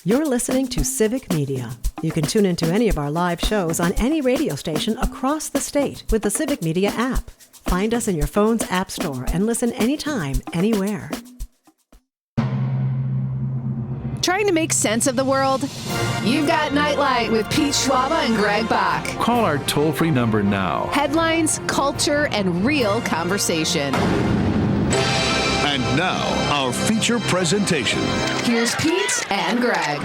You're listening to Civic Media. You can tune into any of our live shows on any radio station across the state with the Civic Media app. Find us in your phone's app store and listen anytime, anywhere. Trying to make sense of the world? You've got Nightlight with Pete Schwaba and Greg Bach. Call our toll-free number now. Headlines, culture, and real conversation. And now, our feature presentation. Here's Pete and Greg.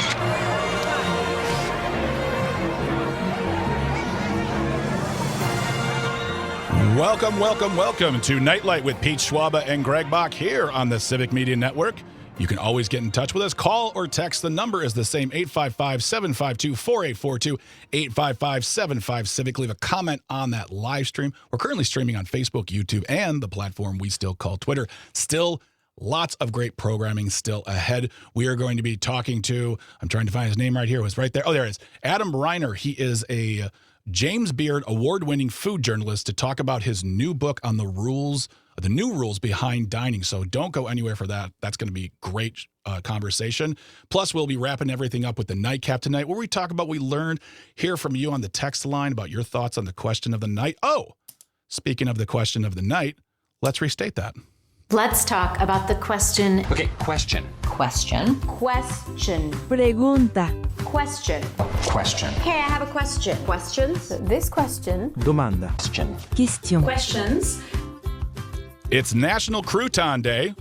Welcome to Nightlight with Pete Schwaba and Greg Bach here on the Civic Media Network. You can always get in touch with us. Call or text. The number is the same, 855-752-4842, 855-75-CIVIC. Leave a comment on that live stream. We're currently streaming on Facebook, YouTube, and the platform we still call Twitter. Still lots of great programming still ahead. We are going to be talking to, I'm trying to find his name right here. It was right there. Oh, there it is. Adam Reiner. He is a James Beard award-winning food journalist to talk about his new book on the new rules behind dining. So don't go anywhere for that. That's going to be great conversation. Plus, we'll be wrapping everything up with the nightcap tonight, where we talk about what we learned, hear from you on the text line about your thoughts on the question of the night. Oh, speaking of the question of the night, let's restate that. Let's talk about the question. Okay, question. Question. Question. Pregunta. Question. Question. Hey, I have a question. Questions? This question. Domanda. Question. Question. Questions. It's National Crouton Day.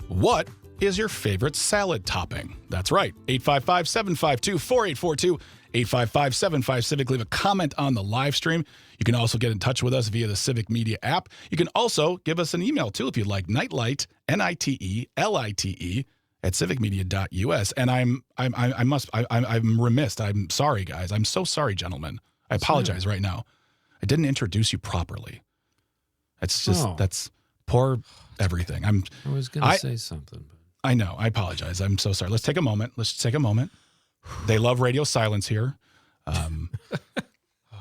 What is your favorite salad topping? That's right. 855-752-4842, 855-75-CIVIC. Leave a comment on the live stream. You can also get in touch with us via the Civic Media app. You can also give us an email, too, if you'd like. Nightlight, Nitelite, at civicmedia.us. And I'm remiss. I'm sorry, guys. I'm so sorry, gentlemen. I apologize right now. I didn't introduce you properly. It's just, that's poor everything. I was going to say something. But I know. I apologize. I'm so sorry. Let's take a moment. They love radio silence here.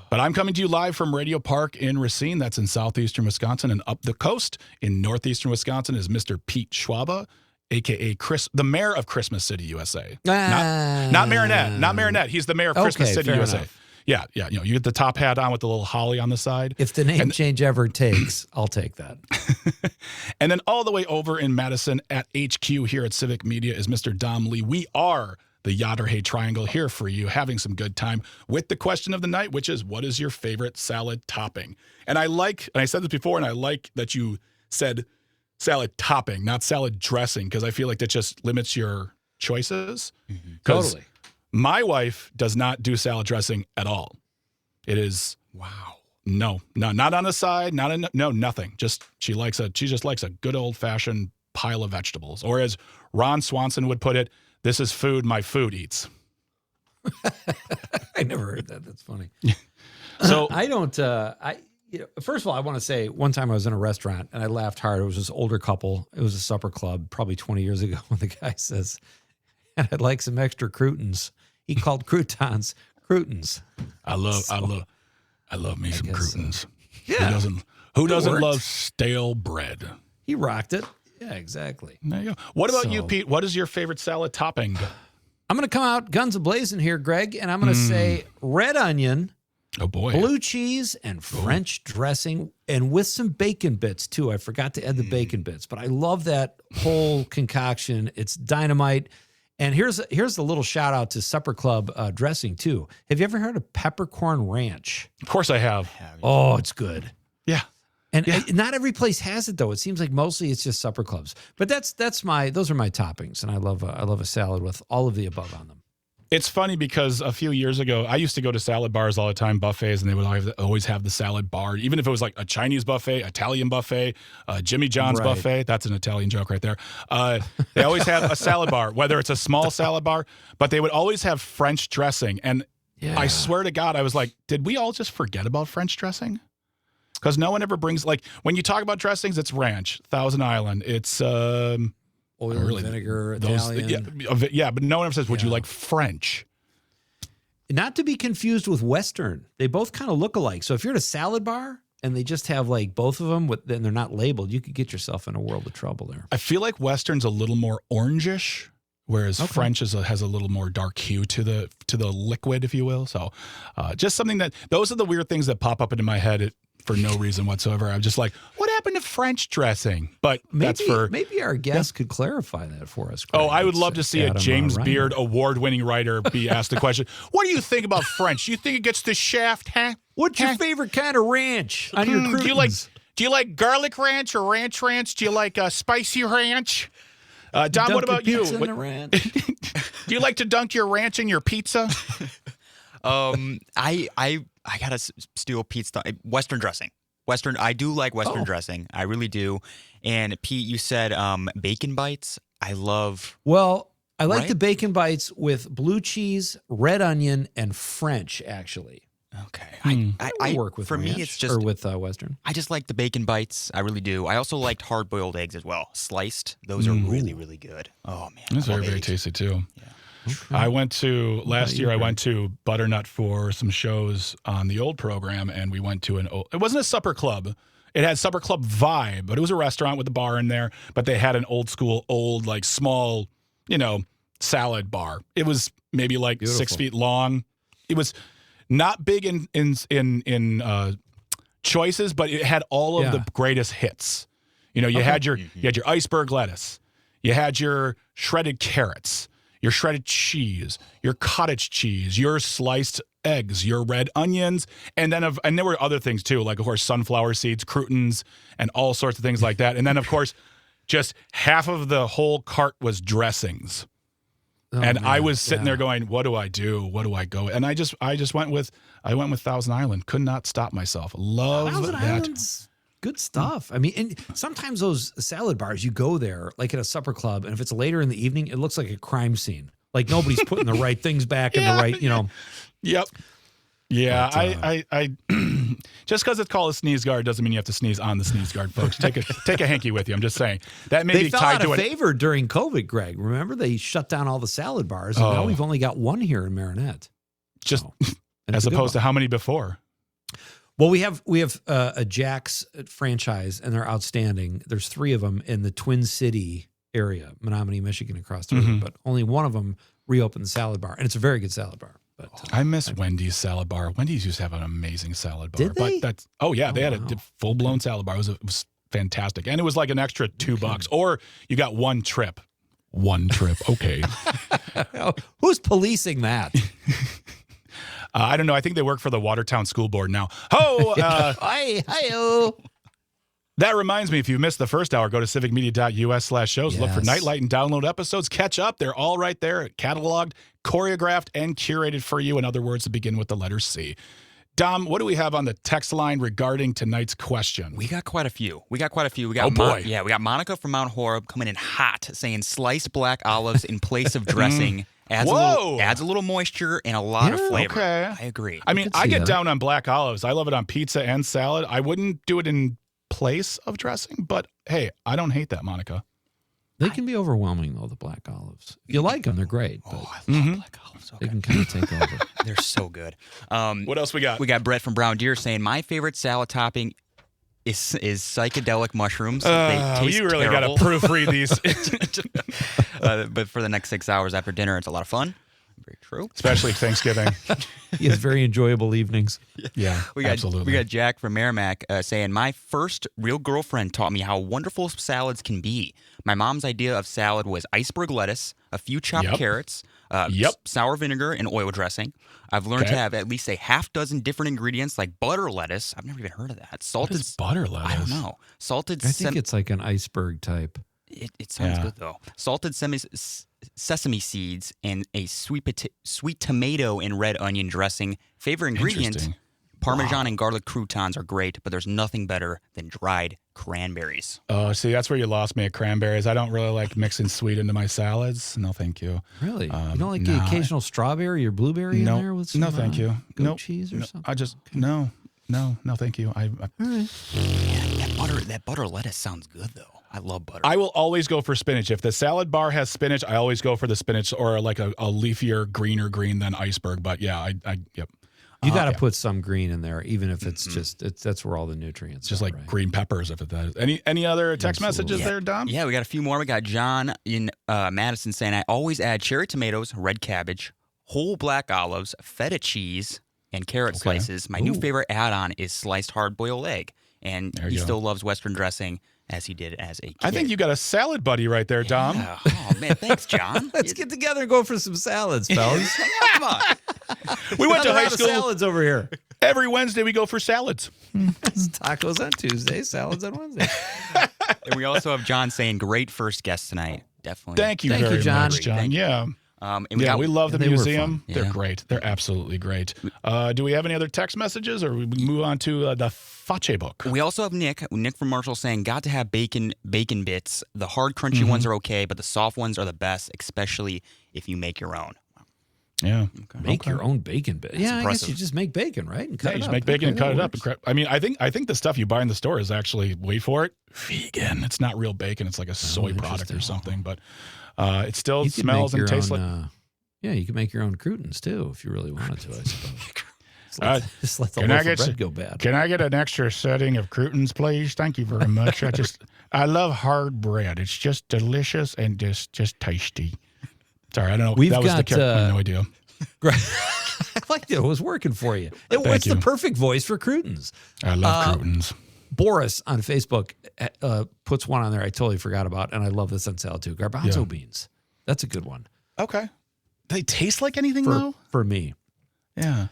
But I'm coming to you live from Radio Park in Racine. That's in southeastern Wisconsin. And up the coast in northeastern Wisconsin is Mr. Pete Schwaba, a.k.a. the mayor of Christmas City, USA. Not Marinette. He's the mayor of Christmas City, USA. Enough. Yeah. You get the top hat on with the little holly on the side. If the name change ever takes, I'll take that. And then all the way over in Madison at HQ here at Civic Media is Mr. Dom Lee. We are the Yotterhay Triangle here for you, having some good time with the question of the night, which is, what is your favorite salad topping? And I said this before, and I like that you said salad topping, not salad dressing, because I feel like that just limits your choices. Mm-hmm. Totally. My wife does not do salad dressing at all. It is not on the side, nothing. She just likes a good old fashioned pile of vegetables, or as Ron Swanson would put it, this is food my food eats. I never heard that. That's funny. So I don't. First of all, I want to say one time I was in a restaurant and I laughed hard. It was this older couple. It was a supper club, probably 20 years ago. And the guy says, "And I'd like some extra croutons." He called croutons croutons. I love me some croutons. Yeah. Who doesn't love stale bread? He rocked it. Yeah, exactly. There you go. What about you, Pete? What is your favorite salad topping? I'm going to come out guns a-blazing here, Greg, and I'm going to say red onion, oh boy, blue cheese, and French dressing, and with some bacon bits, too. I forgot to add the bacon bits, but I love that whole concoction. It's dynamite. And here's a little shout out to Supper Club dressing, too. Have you ever heard of peppercorn ranch? Of course I have. Oh, it's good. Yeah. And not every place has it, though. It seems like mostly it's just supper clubs. But those are my toppings, and I love a salad with all of the above on them. It's funny because a few years ago, I used to go to salad bars all the time, buffets, and they would always have the salad bar, even if it was like a Chinese buffet, Italian buffet, Jimmy John's buffet. That's an Italian joke right there. They always have a salad bar, whether it's a small salad bar, but they would always have French dressing. And I swear to God, I was like, did we all just forget about French dressing? Because no one ever brings, like, when you talk about dressings, it's ranch, Thousand Island, it's oil and vinegar, Italian. Yeah, but no one ever says, would you like French? Not to be confused with Western. They both kind of look alike. So if you're at a salad bar and they just have like both of them, then they're not labeled, you could get yourself in a world of trouble there. I feel like Western's a little more orangish whereas French has a little more dark hue to the liquid, if you will. So just something those are the weird things that pop up into my head for no reason whatsoever. I'm just like, what happened to French dressing? But maybe our guest could clarify that for us. Greg. Oh, I would love to see Adam a James Reiner. Beard award-winning writer be asked the question, what do you think about French? You think it gets the shaft, huh? What's your favorite kind of ranch on your croutons? Do you like garlic ranch or ranch ranch? Do you like spicy ranch? Don, what about you? Do you like to dunk your ranch in your pizza? I gotta steal Pete's Western dressing. I do like Western dressing. I really do. And Pete, you said bacon bites. I love. Well, I like the bacon bites with blue cheese, red onion, and French. Actually, okay. I work with for ranch, me. It's just with Western. I just like the bacon bites. I really do. I also liked hard-boiled eggs as well, sliced. Those are really, really good. Oh man, It's very, very tasty too. Yeah. Okay. I went to last year. I went to Butternut for some shows on the old program, and we went to it wasn't a supper club. It had supper club vibe, but it was a restaurant with a bar in there. But they had an old school, like small, salad bar. It was maybe like 6 feet long. It was not big in choices, but it had all of the greatest hits. You had your iceberg lettuce, you had your shredded carrots, your shredded cheese, your cottage cheese, your sliced eggs, your red onions, and there were other things too, like of course sunflower seeds, croutons, and all sorts of things like that. And then of course, just half of the whole cart was dressings. And man, I was sitting there going, "What do I do? What do I go?" And I just went with Thousand Island. Could not stop myself. Love Thousand that. Island's good stuff. I mean, and sometimes those salad bars, you go there like at a supper club, and if it's later in the evening, it looks like a crime scene. Like nobody's putting the right things back in the right, Yep. Yeah, but, I just because it's called a sneeze guard doesn't mean you have to sneeze on the sneeze guard, folks. Take a hanky with you. I'm just saying that may be tied to it. They fell out of favor during COVID, Greg. Remember they shut down all the salad bars, and now we've only got one here in Marinette. Just as opposed to how many before? Well, we have a Jack's franchise, and they're outstanding. There's 3 of them in the Twin City area, Menominee, Michigan, across the river, but only one of them reopened the salad bar, and it's a very good salad bar. But I miss Wendy's salad bar. Wendy's used to have an amazing salad bar. Did they? But they had a full-blown salad bar. It was fantastic. And it was like an extra $2, or you got one trip. One trip. Okay. Who's policing that? I don't know. I think they work for the Watertown School Board now. Hi-oh. That reminds me, if you missed the first hour, go to civicmedia.us/shows. Look for Nightlight and download episodes. Catch up. They're all right there, cataloged, choreographed, and curated for you. In other words, to begin with the letter C. Dom, what do we have on the text line regarding tonight's question? We got quite a few. We got oh, boy. we got Monica from Mount Horeb coming in hot, saying sliced black olives in place of dressing. Adds a little moisture and a lot of flavor. Okay. I agree. I mean, I get down on black olives. I love it on pizza and salad. I wouldn't do it in place of dressing, but hey, I don't hate that, Monica. They can be overwhelming, though, the black olives. If you like them, they're great. But I love black olives. Okay. They can kind of take over. They're so good. What else we got? We got Brett from Brown Deer saying, my favorite salad topping is psychedelic mushrooms. They taste you really got to terrible. proofread these. But for the next 6 hours after dinner, it's a lot of fun. Very true. Especially Thanksgiving. He has very enjoyable evenings. Yeah, absolutely. We got Jack from Merrimack saying, my first real girlfriend taught me how wonderful salads can be. My mom's idea of salad was iceberg lettuce, a few chopped carrots, sour vinegar, and oil dressing. I've learned to have at least a half dozen different ingredients like butter lettuce. I've never even heard of that. Salted what is butter lettuce? I don't know. Salted. I think it's like an iceberg type. It sounds good though. Salted sesame seeds and a sweet tomato and red onion dressing. Favorite ingredient: Parmesan and garlic croutons are great, but there's nothing better than dried cranberries. Oh, see, that's where you lost me at cranberries. I don't really like mixing sweet into my salads. No, thank you. Really? You don't like the occasional strawberry or blueberry in there with some no, thank you. goat cheese or something? I just no, thank you. All right. Yeah, that butter lettuce sounds good though. I love butter. I will always go for spinach. If the salad bar has spinach, I always go for the spinach or like a leafier, greener green than iceberg. But yeah, yep. You got to put some green in there, even if it's that's where all the nutrients just are, like right? green peppers. If it does. Any other text messages there, Dom? Yeah, we got a few more. We got John in Madison saying, I always add cherry tomatoes, red cabbage, whole black olives, feta cheese, and carrot slices. My new favorite add-on is sliced hard-boiled egg. And he still loves Western dressing as he did as a kid. I think you got a salad buddy right there, Dom. Yeah. Oh, man. Thanks, John. Let's get together and go for some salads, fellas. Come on. We went to high school. Salads over here. Every Wednesday we go for salads. Tacos on Tuesday, salads on Wednesday. And we also have John saying, great first guest tonight. Definitely. Thank you very John. much, John. Yeah. And we love the museum. Yeah. They're great. They're absolutely great. Do we have any other text messages, or we move on to the Face book? We also have Nick from Marshall saying, got to have bacon bits. The hard, crunchy ones are okay, but the soft ones are the best, especially if you make your own. Yeah. Make your own bacon bits. Yeah, I guess you just make bacon, right? And cut it you just up. make bacon and cut it up. I mean, I think the stuff you buy in the store is actually, wait for it, vegan. It's not real bacon. It's like a soy product or something, but it still smells and tastes like... yeah, you can make your own croutons, too, if you really wanted to, I suppose. Just let the loaf of bread go bad. Can I get an extra setting of croutons, please? Thank you very much. I love hard bread. It's just delicious and just tasty. Sorry, I don't know. I have no idea. I liked it. It was working for you. It's the perfect voice for croutons. I love croutons. Boris on Facebook puts one on there I totally forgot about, and I love this on salad too. Garbanzo beans. That's a good one. Okay. Do they taste like anything, though? For me. Yeah.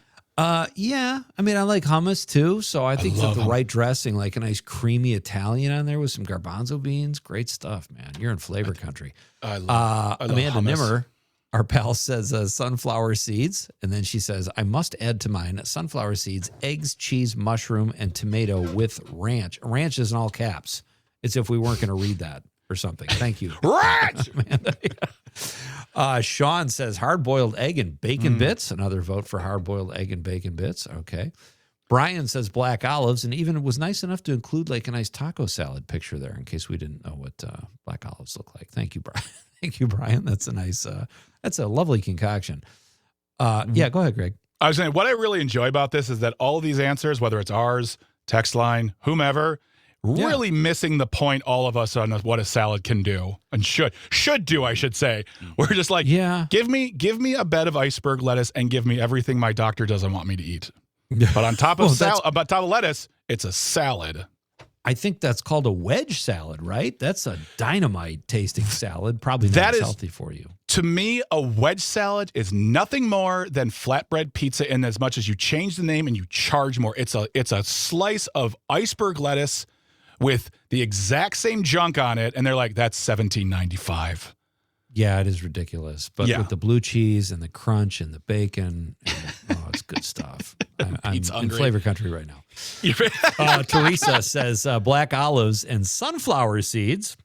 Yeah. I mean, I like hummus too, so I think with the right dressing, like a nice creamy Italian on there with some garbanzo beans, great stuff, man. You're in flavor country. I love Amanda hummus. Nimmer, our pal, says sunflower seeds, and then she says, I must add to mine sunflower seeds, eggs, cheese, mushroom, and tomato with ranch. Ranch is in all caps. It's if we weren't going to read that or something. Thank you. Ranch! Amanda. Sean says hard-boiled egg and bacon bits. Another vote for hard-boiled egg and bacon bits. Okay. Brian says black olives, and even was nice enough to include like a nice taco salad picture there in case we didn't know what black olives look like. Thank you, Brian. Thank you, Brian. That's a nice, that's a lovely concoction. Yeah, go ahead, Greg. I was saying, what I really enjoy about this is that all of these answers, whether it's ours, text line, whomever, really missing the point, all of us, on what a salad can do and should do, I should say. We're just like, give me a bed of iceberg lettuce and give me everything my doctor doesn't want me to eat. But on top of top of lettuce, it's a salad. I think that's called a wedge salad, right? That's a dynamite tasting salad. Probably not as healthy for you. To me, a wedge salad is nothing more than flatbread pizza in as much as you change the name and you charge more. It's a slice of iceberg lettuce with the exact same junk on it, and they're like, that's $17.95. Yeah, it is ridiculous. But with the blue cheese and the crunch and the bacon, it's good stuff. I'm in flavor country right now. Teresa says black olives and sunflower seeds.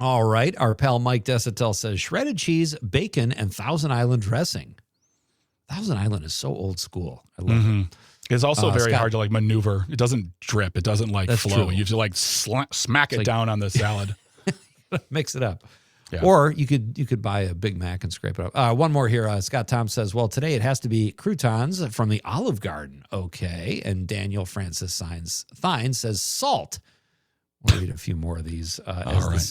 All right. Our pal Mike Desatel says shredded cheese, bacon, and Thousand Island dressing. Thousand Island is so old school. I love it. It's also very hard to like maneuver. It doesn't drip. It doesn't like flow. True. You have to like smack it down on the salad. Mix it up. Yeah. Or you could buy a Big Mac and scrape it up. One more here. Scott Tom says, well, today it has to be croutons from the Olive Garden. Okay. And Daniel Francis Thine says salt. We'll read a few more of these as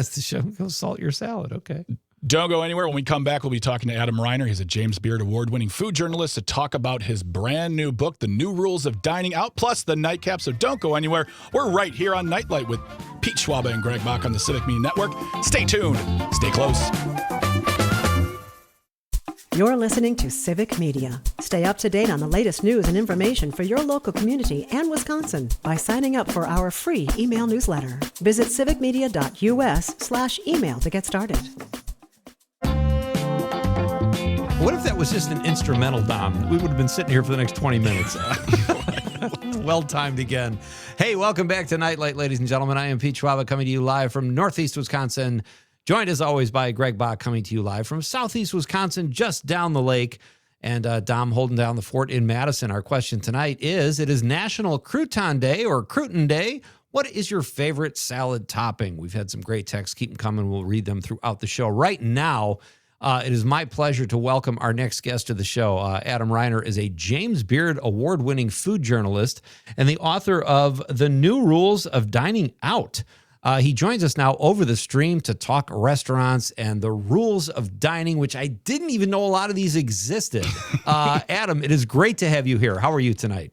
the show goes. Salt your salad. Okay. Don't go anywhere. When we come back, we'll be talking to Adam Reiner. He's a James Beard Award-winning food journalist to talk about his brand new book, The New Rules of Dining Out, plus the Nightcap. So don't go anywhere. We're right here on Nightlight with Pete Schwaba and Greg Bach on the Civic Media Network. Stay tuned. Stay close. You're listening to Civic Media. Stay up to date on the latest news and information for your local community and Wisconsin by signing up for our free email newsletter. Visit civicmedia.us/email to get started. What if that was just an instrumental, Dom? We would have been sitting here for the next 20 minutes. Well timed again. Hey, welcome back to Nightlight, ladies and gentlemen. I am Pete Schwaba coming to you live from Northeast Wisconsin. Joined as always by Greg Bach coming to you live from Southeast Wisconsin, just down the lake. And Dom holding down the fort in Madison. Our question tonight is, it is National Crouton Day or Crouton Day. What is your favorite salad topping? We've had some great texts. Keep them coming. We'll read them throughout the show. Right now, It is my pleasure to welcome our next guest to the show. Adam Reiner is a James Beard award-winning food journalist and the author of The New Rules of Dining Out. He joins us now over the stream to talk restaurants and the rules of dining, which I didn't even know a lot of these existed. Adam, it is great to have you here. How are you tonight?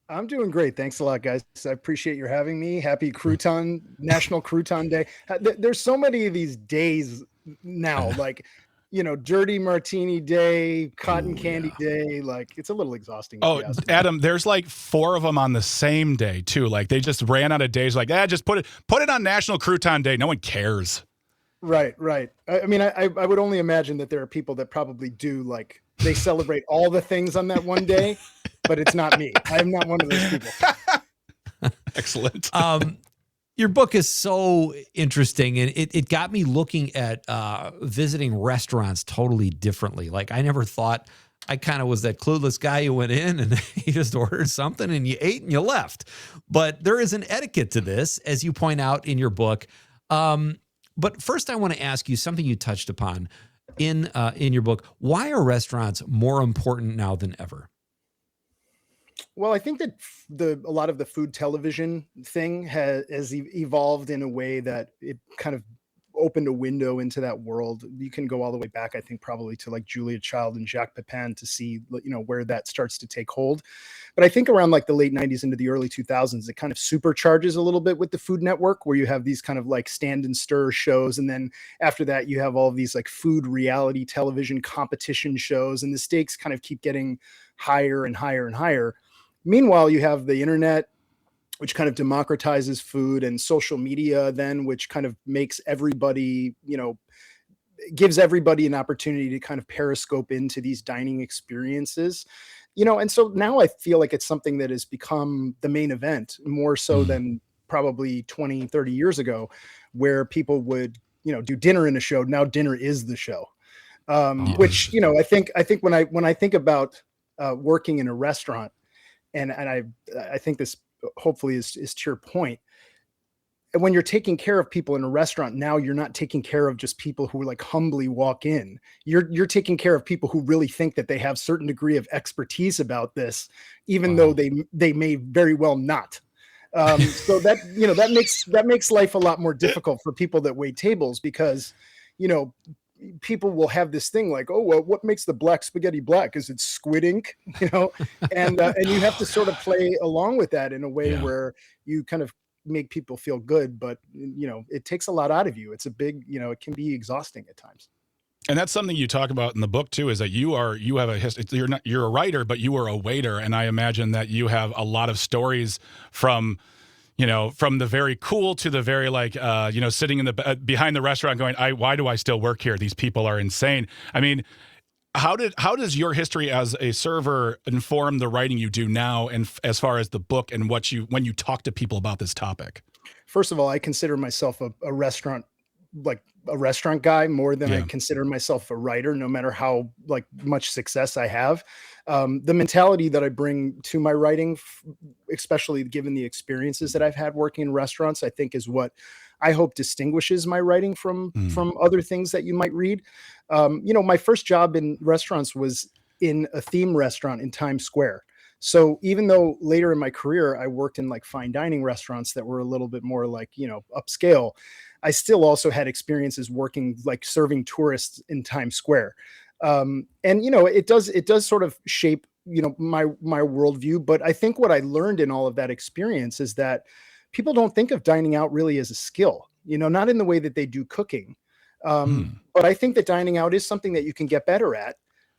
I'm doing great. Thanks a lot, guys. I appreciate your having me. Happy Crouton, National Crouton Day. There's so many of these days now, like, Dirty Martini Day, Cotton Candy Day. Like, it's a little exhausting. Oh, Adam, there's like 4 of them on the same day too. Like, they just ran out of days. Like, just put it on National Crouton Day. No one cares. Right. I mean, I would only imagine that there are people that probably do, like, they celebrate all the things on that one day, but it's not me. I am not one of those people. Excellent. Your book is so interesting, and it got me looking at visiting restaurants totally differently. Like, I never thought, I kind of was that clueless guy who went in and you just ordered something and you ate and you left. But there is an etiquette to this, as you point out in your book. But first, I want to ask you something you touched upon in your book. Why are restaurants more important now than ever? Well, I think that a lot of the food television thing has evolved in a way that it kind of opened a window into that world. You can go all the way back, I think, probably to like Julia Child and Jacques Pepin to see, where that starts to take hold. But I think around like the late 90s into the early 2000s, it kind of supercharges a little bit with the Food Network, where you have these kind of like stand and stir shows. And then after that, you have all of these like food reality television competition shows, and the stakes kind of keep getting higher and higher and higher. Meanwhile, you have the internet, which kind of democratizes food, and social media then, which kind of makes everybody, gives everybody an opportunity to kind of periscope into these dining experiences, and so now I feel like it's something that has become the main event, more so than probably 20, 30 years ago, where people would, do dinner in a show. Now dinner is the show, which, I think when I think about working in a restaurant, and I think this hopefully is to your point. And when you're taking care of people in a restaurant, now you're not taking care of just people who like humbly walk in. You're taking care of people who really think that they have certain degree of expertise about this, even though they may very well not. So that makes life a lot more difficult for people that wait tables, because, people will have this thing like, oh, well, what makes the black spaghetti black? Is it squid ink? And you have to sort of play along with that in a way where you kind of make people feel good, but it takes a lot out of you. It's a big, it can be exhausting at times. And that's something you talk about in the book too, is that you have a history. You're a writer, but you were a waiter, and I imagine that you have a lot of stories from the very cool to the very sitting in the behind the restaurant going, why do I still work here? These people are insane. I mean, how does your history as a server inform the writing you do now, and as far as the book and when you talk to people about this topic? First of all, I consider myself a restaurant guy more than I consider myself a writer, no matter how much success I have. The mentality that I bring to my writing, especially given the experiences that I've had working in restaurants, I think is what I hope distinguishes my writing from other things that you might read. My first job in restaurants was in a theme restaurant in Times Square. So even though later in my career, I worked in fine dining restaurants that were a little bit more upscale, I still also had experiences working serving tourists in Times Square. And it does sort of shape, my worldview. But I think what I learned in all of that experience is that people don't think of dining out really as a skill, not in the way that they do cooking. But I think that dining out is something that you can get better at.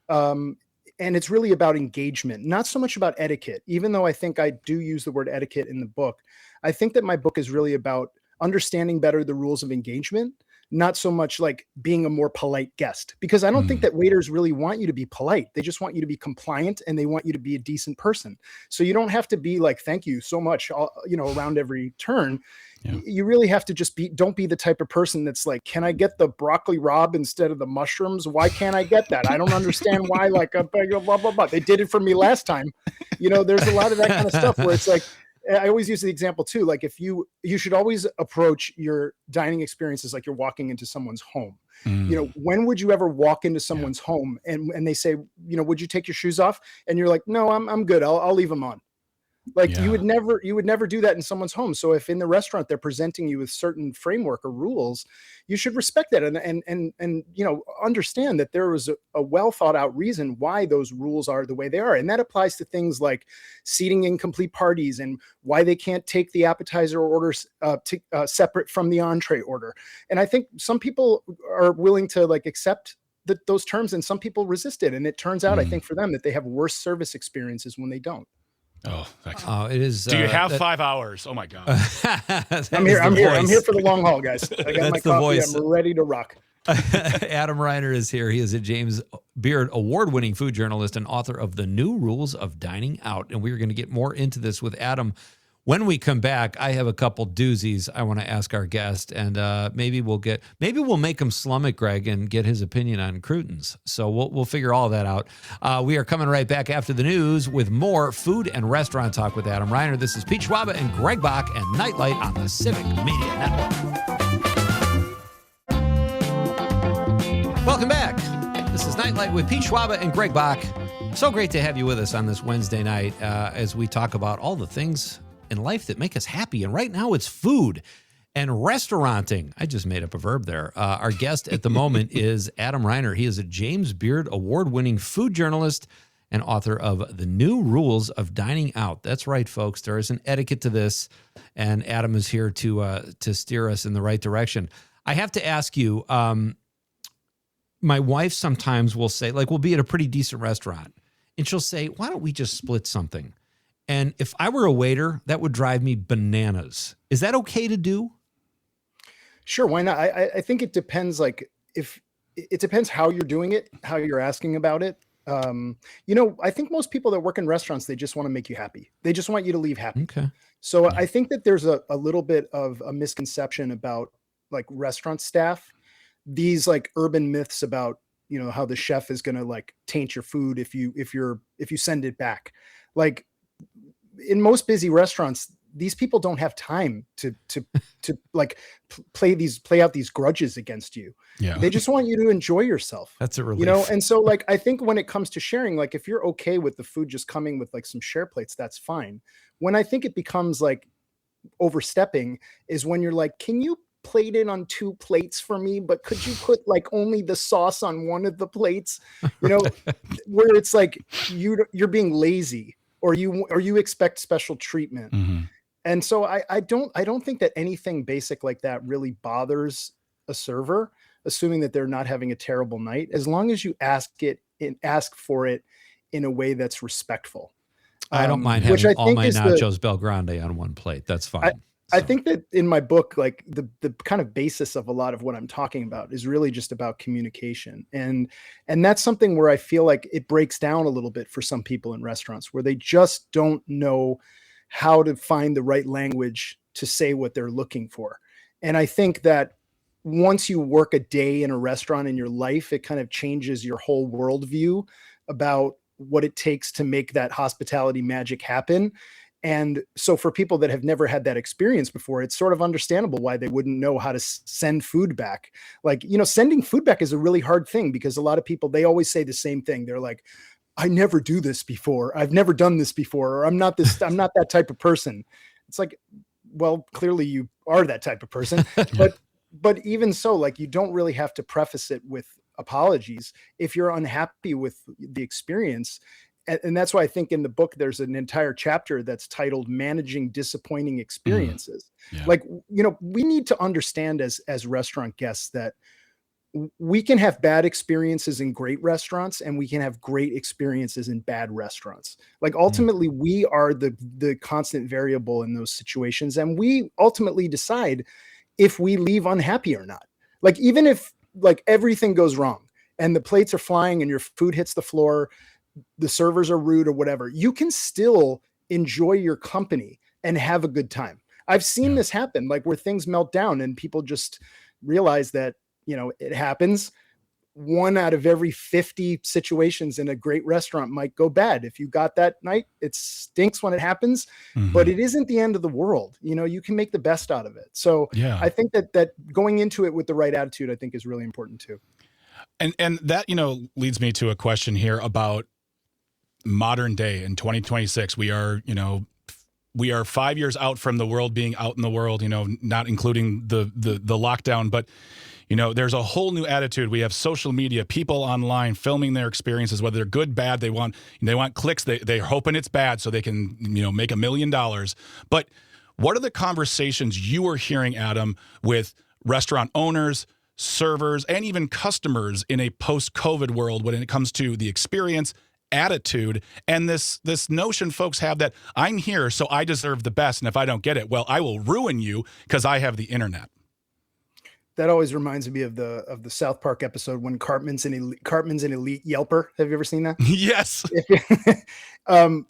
And it's really about engagement, not so much about etiquette, even though I think I do use the word etiquette in the book. I think that my book is really about understanding better the rules of engagement, not so much being a more polite guest, because I don't think that waiters really want you to be polite. They just want you to be compliant, and they want you to be a decent person. So you don't have to be thank you so much, around every turn. Yeah. You really have to just don't be the type of person that's can I get the broccoli rabe instead of the mushrooms? Why can't I get that? I don't understand why, blah, blah, blah. They did it for me last time. There's a lot of that kind of stuff where it's I always use the example too, if you should always approach your dining experiences like you're walking into someone's home. When would you ever walk into someone's home and they say, would you take your shoes off? And you're like, no, I'm good. I'll leave them on. Like you would never do that in someone's home. So if in the restaurant they're presenting you with certain framework or rules, you should respect that and understand that there was a well thought out reason why those rules are the way they are. And that applies to things like seating incomplete parties and why they can't take the appetizer orders separate from the entree order. And I think some people are willing to accept those terms, and some people resist it. And it turns out, I think for them, that they have worse service experiences when they don't. Oh, it is. Do you have 5 hours? Oh my God. I'm here for the long haul, guys. I got my coffee. I'm ready to rock. Adam Reiner is here. He is a James Beard award-winning food journalist and author of The New Rules of Dining Out. And we're going to get more into this with Adam when we come back. I have a couple doozies I want to ask our guest, and maybe we'll make him slum it, Greg, and get his opinion on croutons. So we'll figure all that out. We are coming right back after the news with more food and restaurant talk with Adam Reiner. This is Pete Schwaba and Greg Bach and Nightlight on the Civic Media Network. Welcome back. This is Nightlight with Pete Schwaba and Greg Bach. So great to have you with us on this Wednesday night as we talk about all the things in life that make us happy. And right now it's food and restauranting. I just made up a verb there. Our guest at the moment is Adam Reiner. He is a James Beard award-winning food journalist and author of The New Rules of Dining Out. That's right, folks. There is an etiquette to this, and Adam is here to steer us in the right direction. I have to ask you, my wife sometimes will say, we'll be at a pretty decent restaurant, and she'll say, why don't we just split something? And if I were a waiter, that would drive me bananas. Is that okay to do? Sure, why not? I think it depends. If it depends how you're doing it, how you're asking about it. I think most people that work in restaurants, they just want to make you happy. They just want you to leave happy. Okay. So I think that there's a little bit of a misconception about restaurant staff. These urban myths about how the chef is going to taint your food if you send it back. In most busy restaurants, these people don't have time to play out these grudges against you. Yeah. They just want you to enjoy yourself. That's a relief. And so I think when it comes to sharing, if you're okay with the food just coming with some share plates, that's fine. When I think it becomes overstepping is when you're can you plate in on 2 plates for me, but could you put only the sauce on one of the plates? Where it's you're being lazy. Or you expect special treatment. Mm-hmm. And so I don't think that anything basic like that really bothers a server, assuming that they're not having a terrible night, as long as you ask for it in a way that's respectful. I don't mind having all my nachos Bel Grande on one plate. That's fine. I think that in my book, the kind of basis of a lot of what I'm talking about is really just about communication. And that's something where I feel like it breaks down a little bit for some people in restaurants where they just don't know how to find the right language to say what they're looking for. And I think that once you work a day in a restaurant in your life, it kind of changes your whole worldview about what it takes to make that hospitality magic happen. And so for people that have never had that experience before, it's sort of understandable why they wouldn't know how to send food back. Sending food back is a really hard thing because a lot of people, they always say the same thing. They're like, I never do this before. I've never done this before. Or I'm not that type of person. It's well, clearly you are that type of person, but even so, you don't really have to preface it with apologies if you're unhappy with the experience. And that's why I think in the book, there's an entire chapter that's titled Managing Disappointing Experiences. Yeah. We need to understand as restaurant guests that we can have bad experiences in great restaurants and we can have great experiences in bad restaurants. Ultimately, we are the constant variable in those situations. And we ultimately decide if we leave unhappy or not. Even if everything goes wrong and the plates are flying and your food hits the floor, the servers are rude or whatever, you can still enjoy your company and have a good time. I've seen this happen, where things melt down and people just realize that, it happens. 1 out of every 50 situations in a great restaurant might go bad. If you got that night, it stinks when it happens, but it isn't the end of the world. You can make the best out of it. So I think that going into it with the right attitude, I think, is really important too. And that, leads me to a question here about modern day in 2026. We are 5 years out from the world being out in the world, not including the lockdown, but there's a whole new attitude. We have social media, people online filming their experiences, whether they're good, bad. They want clicks. They're hoping it's bad so they can, make $1 million. But what are the conversations you are hearing, Adam, with restaurant owners, servers, and even customers in a post-COVID world when it comes to the experience, attitude, and this notion folks have that I'm here, so I deserve the best, and if I don't get it, well, I will ruin you because I have the internet. That always reminds me of the South Park episode when Cartman's an elite Yelper. Have you ever seen that? Yes. I'm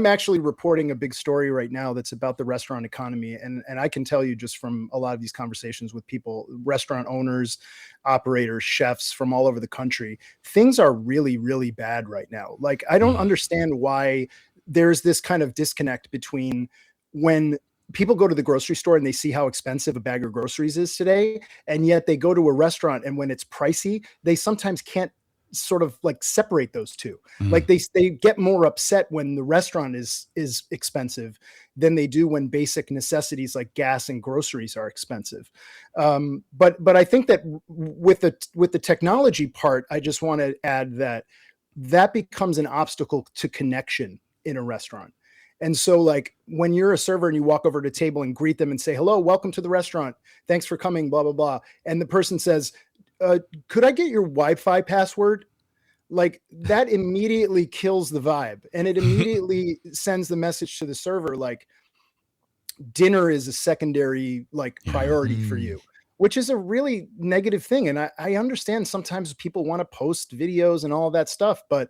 actually reporting a big story right now that's about the restaurant economy. And I can tell you just from a lot of these conversations with people, restaurant owners, operators, chefs from all over the country, things are really, really bad right now. Like, I don't understand why there's this kind of disconnect between when people go to the grocery store and they see how expensive a bag of groceries is today, and yet they go to a restaurant and when it's pricey, they sometimes can't sort of like separate those two. Like they get more upset when the restaurant is expensive than they do when basic necessities like gas and groceries are expensive. But I think that with the technology part, I just want to add that becomes an obstacle to connection in a restaurant. And so like when you're a server and you walk over to a table and greet them and say, hello, welcome to the restaurant. Thanks for coming, blah, blah, blah. And the person says, could I get your Wi-Fi password? Like that immediately kills the vibe. And it immediately sends the message to the server, like dinner is a secondary like priority for you, which is a really negative thing. And I understand sometimes people want to post videos and all that stuff, but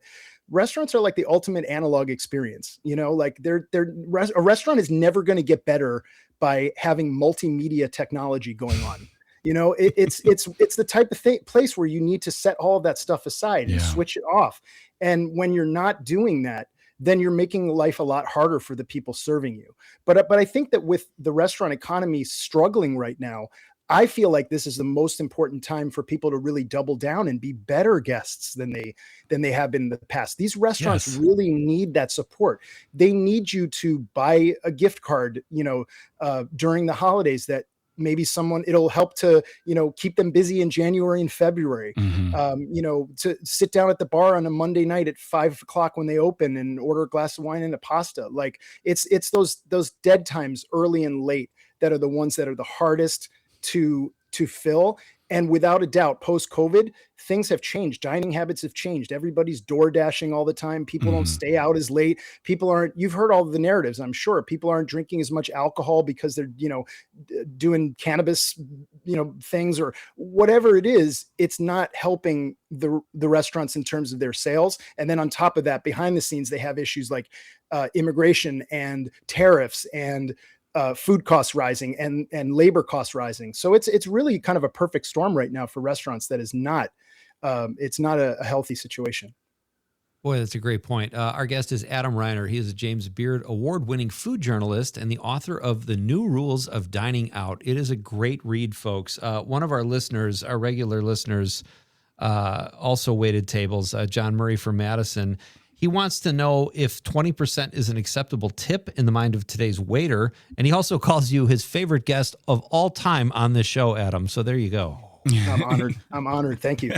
restaurants are like the ultimate analog experience, like a restaurant is never going to get better by having multimedia technology going on. It's the type of place where you need to set all of that stuff aside and switch it off. And when you're not doing that, then you're making life a lot harder for the people serving you. But I think that with the restaurant economy struggling right now, I feel like this is the most important time for people to really double down and be better guests than they have been in the past. These restaurants really need that support. They need you to buy a gift card, during the holidays that maybe it'll help to, keep them busy in January and February, to sit down at the bar on a Monday night at 5:00 when they open and order a glass of wine and a pasta. Like it's those dead times early and late that are the ones that are the hardest to fill. And without a doubt, post-COVID, things have changed. Dining habits have changed. Everybody's door dashing all the time. People don't stay out as late. You've heard all the narratives, I'm sure. People aren't drinking as much alcohol because they're, doing cannabis, things or whatever it is. It's not helping the restaurants in terms of their sales. And then on top of that, behind the scenes, they have issues like immigration and tariffs and food costs rising and labor costs rising. So it's really kind of a perfect storm right now for restaurants. That is not, it's not a healthy situation. Boy, that's a great point. Our guest is Adam Reiner. He is a James Beard award-winning food journalist and the author of The New Rules of Dining Out. It is a great read, folks. One of our listeners, our regular listeners, also waited tables, John Murray from Madison. He wants to know if 20% is an acceptable tip in the mind of today's waiter. And he also calls you his favorite guest of all time on this show, Adam. So there you go. I'm honored. Thank you.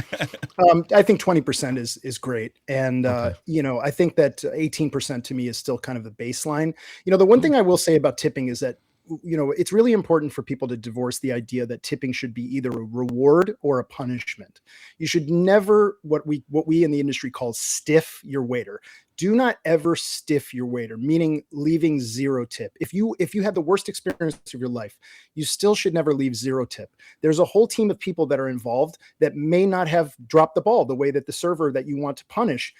I think 20% is great. And, I think that 18% to me is still kind of the baseline. The one thing I will say about tipping is that, it's really important for people to divorce the idea that tipping should be either a reward or a punishment. You should never, what we in the industry call stiff your waiter. Do not ever stiff your waiter, meaning leaving zero tip. If you had the worst experience of your life, you still should never leave zero tip. There's a whole team of people that are involved that may not have dropped the ball the way that the server that you want to punish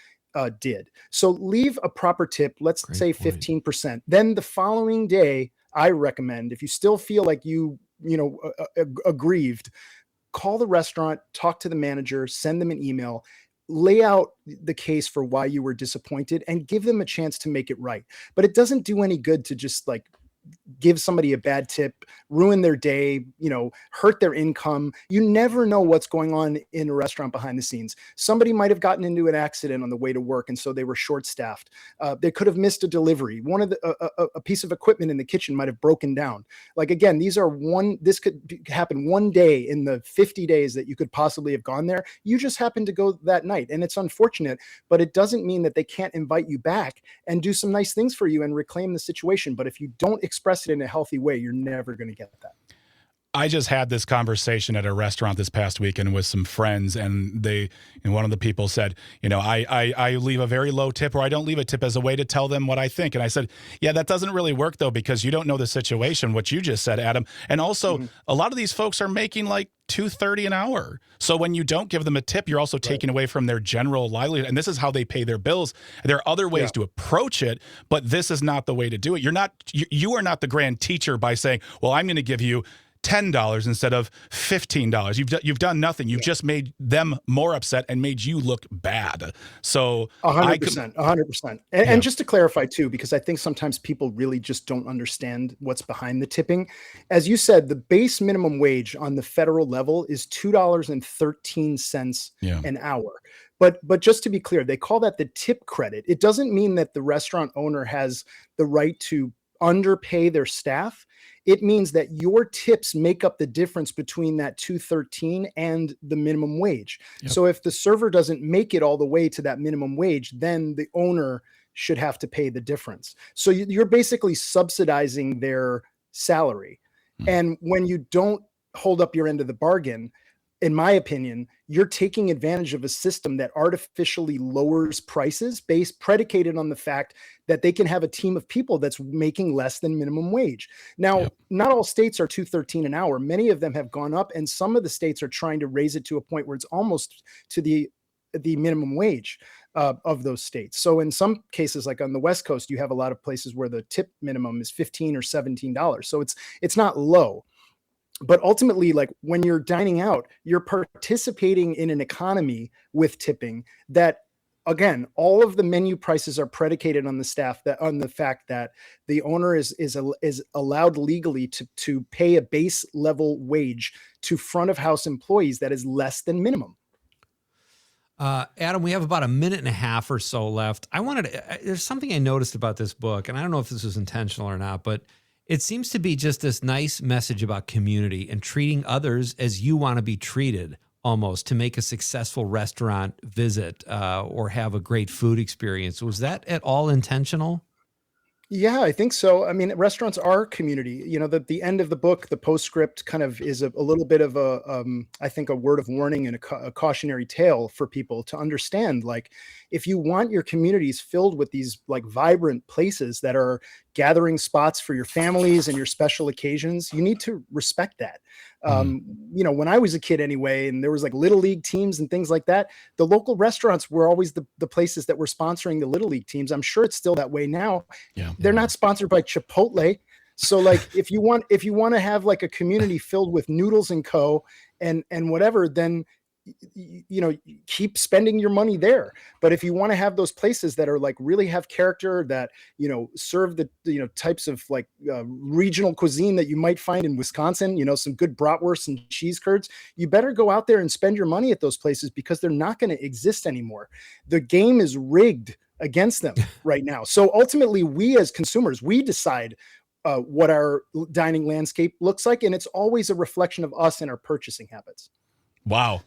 did. So leave a proper tip, let's say 15%. Then the following day, I recommend, if you still feel like aggrieved, call the restaurant, talk to the manager, send them an email, lay out the case for why you were disappointed, and give them a chance to make it right. But it doesn't do any good to just like give somebody a bad tip, ruin their day, hurt their income. You never know what's going on in a restaurant behind the scenes. Somebody might have gotten into an accident on the way to work, and so they were short-staffed. They could have missed a delivery. A piece of equipment in the kitchen might have broken down. Like, again, this could happen one day in the 50 days that you could possibly have gone there. You just happened to go that night, and it's unfortunate, but it doesn't mean that they can't invite you back and do some nice things for you and reclaim the situation. But if you don't express it in a healthy way, you're never going to get that. I just had this conversation at a restaurant this past weekend with some friends, and one of the people said, I leave a very low tip, or I don't leave a tip as a way to tell them what I think. And I said, yeah, that doesn't really work though, because you don't know the situation, what you just said, Adam. And also a lot of these folks are making like $2.30 an hour. So when you don't give them a tip, you're also taking away from their general livelihood. And this is how they pay their bills. There are other ways to approach it, but this is not the way to do it. You are not the grand teacher by saying, well, I'm going to give you $10 instead of $15. You've done nothing. You've just made them more upset and made you look bad. So 100%. And just to clarify too, because I think sometimes people really just don't understand what's behind the tipping. As you said, the base minimum wage on the federal level is $2.13 an hour. But just to be clear, they call that the tip credit. It doesn't mean that the restaurant owner has the right to underpay their staff. It means that your tips make up the difference between that $2.13 and the minimum wage. Yep. So if the server doesn't make it all the way to that minimum wage, then the owner should have to pay the difference. So you're basically subsidizing their salary. And when you don't hold up your end of the bargain, in my opinion, you're taking advantage of a system that artificially lowers prices predicated on the fact that they can have a team of people that's making less than minimum wage. Now, not all states are $2.13 an hour. Many of them have gone up, and some of the states are trying to raise it to a point where it's almost to the minimum wage of those states. So in some cases, like on the West Coast, you have a lot of places where the tip minimum is $15 or $17. So it's not low. But ultimately, like when you're dining out, you're participating in an economy with tipping that, again, all of the menu prices are predicated on the fact that the owner is allowed legally to pay a base level wage to front of house employees that is less than minimum. Adam, we have about a minute and a half or so left. There's something I noticed about this book, and I don't know if this was intentional or not, but it seems to be just this nice message about community and treating others as you want to be treated, almost, to make a successful restaurant visit or have a great food experience. Was that at all intentional? Yeah, I think so. I mean, restaurants are community. The end of the book, the postscript kind of is a little bit of I think a word of warning and a cautionary tale for people to understand. Like, if you want your communities filled with these like vibrant places that are gathering spots for your families and your special occasions, you need to respect that. When I was a kid anyway, and there was like little league teams and things like that, the local restaurants were always the places that were sponsoring the little league teams. I'm sure it's still that way now. They're not sponsored by Chipotle. So like, if you want to have like a community filled with Noodles and Co. and whatever, then keep spending your money there. But if you want to have those places that are like really have character, that serve the types of like regional cuisine that you might find in Wisconsin, some good bratwurst and cheese curds, you better go out there and spend your money at those places, because they're not going to exist anymore. The game is rigged against them right now. So ultimately, we as consumers, we decide what our dining landscape looks like, and it's always a reflection of us and our purchasing habits. Wow.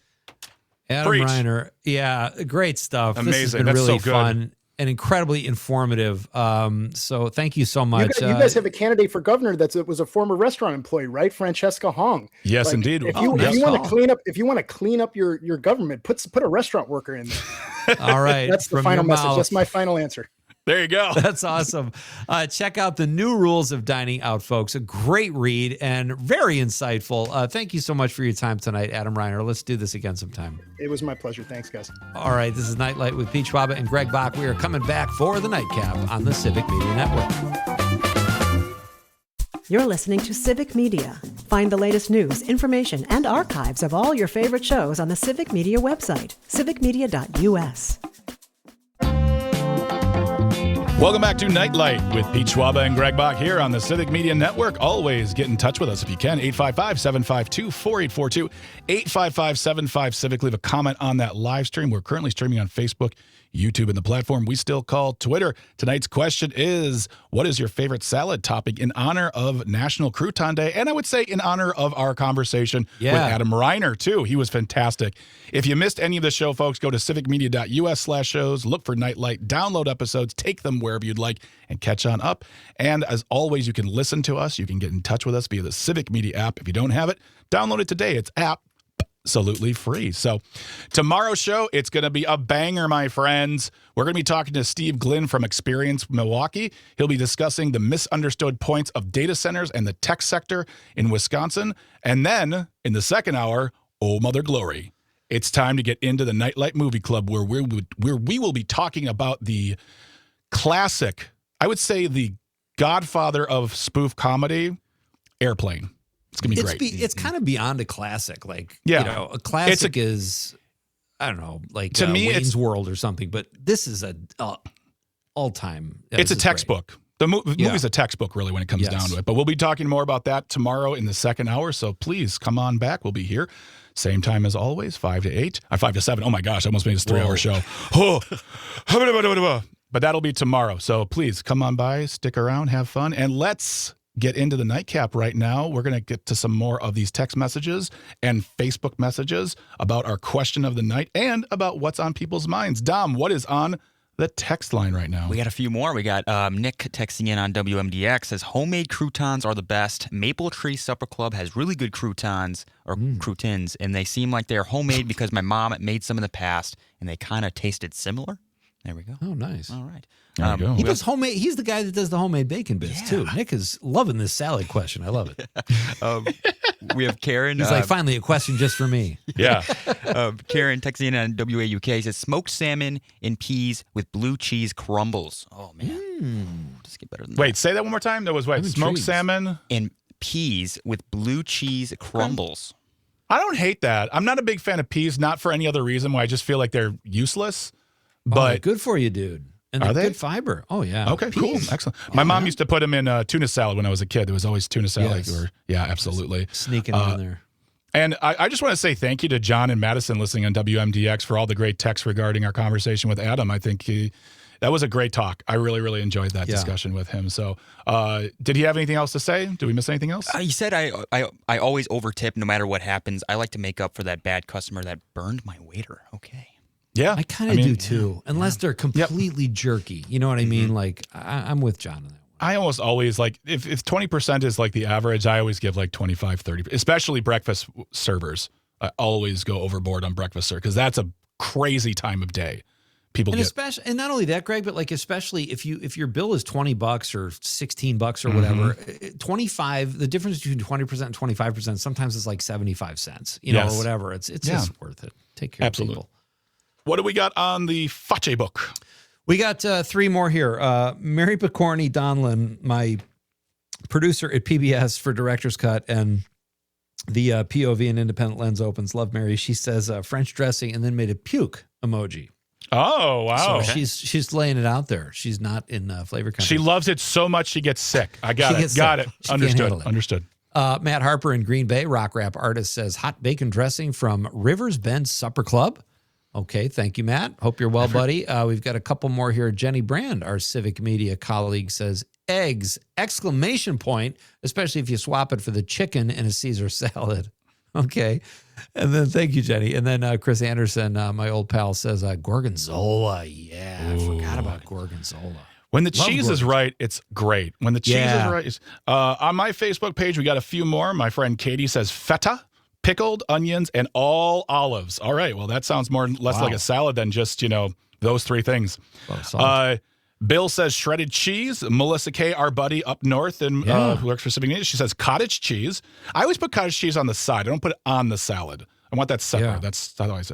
Adam Reiner. Yeah, great stuff. Amazing. This has been That's really so good. fun and incredibly informative. So thank you so much. You guys have a candidate for governor that was a former restaurant employee, right? Francesca Hong. Yes, indeed. If you want to clean up your government, put a restaurant worker in there. All right. That's the final message. That's my final answer. There you go. That's awesome. Check out The New Rules of Dining Out, folks. A great read and very insightful. Thank you so much for your time tonight, Adam Reiner. Let's do this again sometime. It was my pleasure. Thanks, guys. All right. This is Nightlight with Pete Schwaba and Greg Bach. We are coming back for the Nightcap on the Civic Media Network. You're listening to Civic Media. Find the latest news, information, and archives of all your favorite shows on the Civic Media website, civicmedia.us. Welcome back to Nightlight with Pete Schwaba and Greg Bach here on the Civic Media Network. Always get in touch with us if you can. 855-752-4842. 855-75-CIVIC. Leave a comment on that live stream. We're currently streaming on Facebook, YouTube, and the platform we still call Twitter. Tonight's question is, what is your favorite salad topping in honor of National Crouton Day? And I would say in honor of our conversation with Adam Reiner, too. He was fantastic. If you missed any of the show, folks, go to civicmedia.us/shows, look for Nightlight, download episodes, take them wherever you'd like, and catch on up. And as always, you can listen to us. You can get in touch with us via the Civic Media app. If you don't have it, download it today. It's absolutely free. So tomorrow's show, it's going to be a banger, my friends. We're going to be talking to Steve Glynn from Experience Milwaukee. He'll be discussing the misunderstood points of data centers and the tech sector in Wisconsin. And then in the second hour, oh, Mother Glory, it's time to get into the Nightlight Movie Club where we will be talking about the classic, I would say the godfather of spoof comedy, Airplane. It's going to be great. It's kind of beyond a classic. Like, a classic is, I don't know, like to me, Wayne's World or something. But this is a all-time. It's a textbook. The movie's a textbook, really, when it comes down to it. But we'll be talking more about that tomorrow in the second hour. So please come on back. We'll be here. Same time as always, 5 to 8. 5 to 7. Oh, my gosh. I almost made this 3-hour show. But that'll be tomorrow. So please come on by, stick around, have fun, and let's get into the nightcap right now. We're going to get to some more of these text messages and Facebook messages about our question of the night and about what's on people's minds. Dom, what is on the text line right now? We got a few more. We got Nick texting in on WMDX, says homemade croutons are the best. Maple Tree Supper Club has really good croutons or croutons, and they seem like they're homemade because my mom made some in the past, and they kind of tasted similar. There we go. Oh, nice. All right. There you go. He does homemade. He's the guy that does the homemade bacon bits too. Nick is loving this salad question. I love it. We have Karen. He's like, finally, a question just for me. Yeah. Karen texting in on WAUK says smoked salmon and peas with blue cheese crumbles. Oh man, just get better than that. Wait, say that one more time. There was smoked salmon and peas with blue cheese crumbles. I don't hate that. I'm not a big fan of peas, not for any other reason. Why I just feel like they're useless. But good for you, dude. And they're good fiber. Oh, yeah. Okay, cool. Excellent. My mom used to put them in tuna salad when I was a kid. There was always tuna salad. Yes. Yeah, absolutely. Sneaking in there. And I just want to say thank you to John and Madison listening on WMDX for all the great texts regarding our conversation with Adam. I think that was a great talk. I really, really enjoyed that discussion with him. So did he have anything else to say? Did we miss anything else? He said I always overtip no matter what happens. I like to make up for that bad customer that burned my waiter. Okay. Yeah, I kind of do too, unless they're completely jerky. You know what I mean? Like, I'm with John on that one. I almost always, like, if 20% is like the average, I always give like 25, 30, especially breakfast servers. I always go overboard on breakfast server because that's a crazy time of day. Especially, and not only that, Greg, but like especially if your bill is $20 or $16 or whatever, 25. The difference between 20% and 25%, sometimes it's like 75 cents, or whatever. It's just worth it. Take care of people. What do we got on the Facce book? We got 3 more here. Mary Picorni Donlin, my producer at PBS for Director's Cut and the POV and Independent Lens Opens. Love Mary. She says French dressing and then made a puke emoji. Oh, wow. So she's laying it out there. She's not in flavor country. She loves it so much she gets sick. I got it. Got it. Understood. Matt Harper in Green Bay, rock rap artist, says hot bacon dressing from Rivers Bend Supper Club. Okay, thank you, Matt. Hope you're well, buddy. We've got a couple more here. Jenny Brand, our Civic Media colleague, says eggs, ! Especially if you swap it for the chicken in a Caesar salad. Okay. And then thank you, Jenny. And then Chris Anderson, my old pal, says gorgonzola. Yeah, I forgot about gorgonzola. When the cheese is right, it's great. When the cheese is right. On my Facebook page, we got a few more. My friend Katie says feta, pickled onions, and all olives. All right. Well, that sounds more or less like a salad than just, those 3 things. Bill says shredded cheese. Melissa K., our buddy up north who works for Civic Media, she says cottage cheese. I always put cottage cheese on the side. I don't put it on the salad. I want that separate. Yeah. That's how I say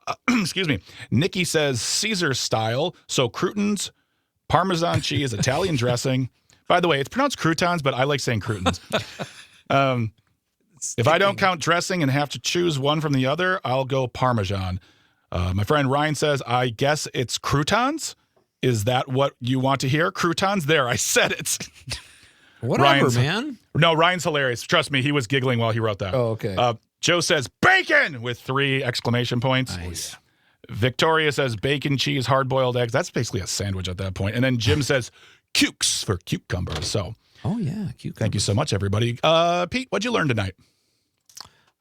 it. Excuse me. Nikki says Caesar style. So croutons, Parmesan cheese, Italian dressing. By the way, it's pronounced croutons, but I like saying croutons. If I don't count dressing and have to choose one from the other, I'll go Parmesan. My friend Ryan says, I guess it's croutons. Is that what you want to hear? Croutons? There, I said it. Whatever, man. No, Ryan's hilarious. Trust me, he was giggling while he wrote that. Oh, okay. Joe says, bacon! With 3 exclamation points. Nice. Victoria says, bacon, cheese, hard-boiled eggs. That's basically a sandwich at that point. And then Jim says, cukes for cucumbers. So, oh, yeah, cucumbers. Thank you so much, everybody. Pete, what'd you learn tonight?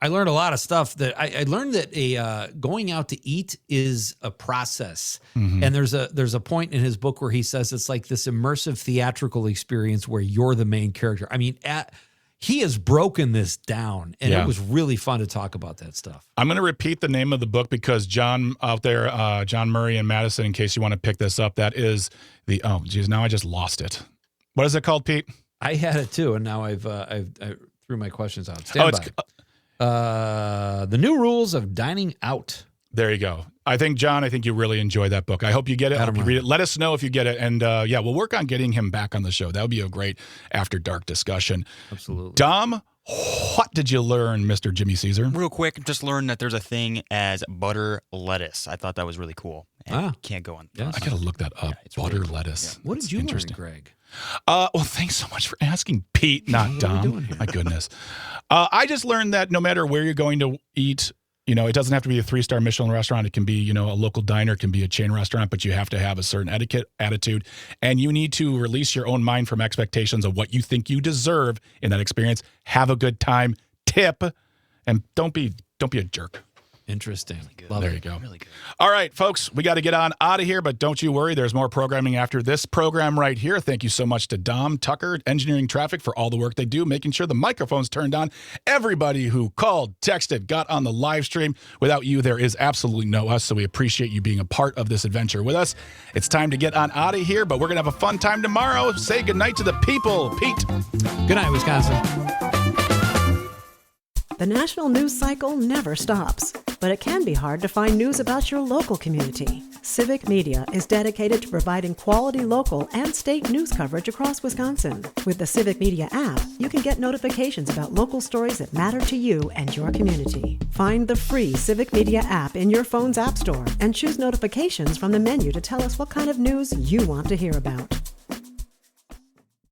I learned a lot of stuff. That I learned that going out to eat is a process. Mm-hmm. And there's a point in his book where he says it's like this immersive theatrical experience where you're the main character. I mean, he has broken this down, and it was really fun to talk about that stuff. I'm going to repeat the name of the book because John out there, John Murray and Madison, in case you want to pick this up, that is now I just lost it. What is it called, Pete? I had it too, and now I threw my questions out. Stand by. The New Rules of Dining Out. There you go. John, you really enjoyed that book. I hope you get it. I hope you read it. Let us know if you get it. And we'll work on getting him back on the show. That would be a great after dark discussion. Absolutely. Dom, what did you learn, Mr. Jimmy Caesar? Real quick, just learned that there's a thing as butter lettuce. I thought that was really cool. And can't go on. Yes. I got to look that up. Butter really lettuce. Yeah. What did you learn, Greg? Well, thanks so much for asking, Pete, not Dom. My goodness. I just learned that no matter where you're going to eat, it doesn't have to be a 3-star Michelin restaurant. It can be, a local diner, it can be a chain restaurant, but you have to have a certain etiquette, attitude, and you need to release your own mind from expectations of what you think you deserve in that experience. Have a good time, tip, and don't be a jerk. Interesting. Really there you go. Really good. All right, folks, we got to get on out of here, but don't you worry. There's more programming after this program right here. Thank you so much to Dom, Tucker, Engineering Traffic for all the work they do, making sure the microphone's turned on. Everybody who called, texted, got on the live stream. Without you, there is absolutely no us, so we appreciate you being a part of this adventure with us. It's time to get on out of here, but we're going to have a fun time tomorrow. Say goodnight to the people. Pete. Good night, Wisconsin. The national news cycle never stops, but it can be hard to find news about your local community. Civic Media is dedicated to providing quality local and state news coverage across Wisconsin. With the Civic Media app, you can get notifications about local stories that matter to you and your community. Find the free Civic Media app in your phone's app store and choose notifications from the menu to tell us what kind of news you want to hear about.